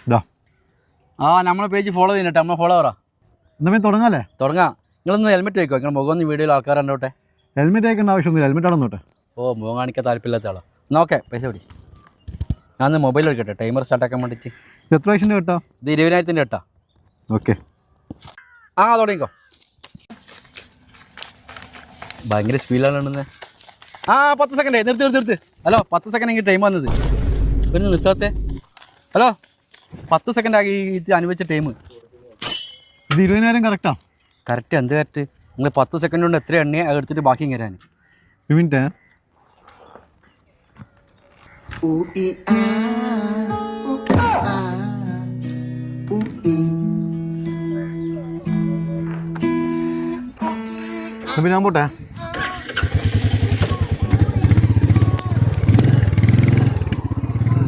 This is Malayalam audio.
ഇതാ നമ്മളെ പേജ് ഫോളോ ചെയ്യുന്നുണ്ട്. നമ്മളെ ഫോളോവറാ. എന്നാ തുടങ്ങാല്ലേ? തുടങ്ങാം. നിങ്ങളൊന്ന് ഹെൽമെറ്റ് വയ്ക്കോ. നിങ്ങൾ മുഖം ഒന്ന് വീഡിയോയിൽ ആൾക്കാർ കണ്ടോട്ടെ. ഹെൽമെറ്റ് വയ്ക്കേണ്ട ആവശ്യമൊന്നുമില്ല. ഹെൽമെറ്റ് അവിടെ നോട്ടെ. മുഖം കാണിക്കാൻ താല്പര്യമില്ലാത്ത ആളാ. നോക്കേ പൈസ പിടി. ഞാൻ മൊബൈൽ എടുക്കട്ടെ ടൈമർ സ്റ്റാർട്ടാക്കാൻ വേണ്ടിയിട്ട്. എത്ര വയസ്സിൻ്റെ കേട്ടോ? ഇത് 20,000 കേട്ടാ. ഓക്കെ തുടങ്ങിക്കോ. ഭയങ്കര സ്പീഡിലാണ്. 10 സെക്കൻഡ് നിർത്ത്. ഹലോ 10 സെക്കൻഡ് എനിക്ക് ടൈം വന്നത്. പിന്നെ നിർത്താത്തെ. ഹലോ 10 സെക്കൻഡ് ആക്കി അനുവദിച്ച ടൈം. ഇത് 20,000 കറക്റ്റാ? കറക്റ്റ്. എന്ത് കറക്റ്റ്? നിങ്ങൾ 10 സെക്കൻഡ് കൊണ്ട് എത്ര എണ്ണയെ എടുത്തിട്ട് ബാക്കി തരാൻ. ഒരു മിനിറ്റ്. ഞാൻ പോട്ടെ.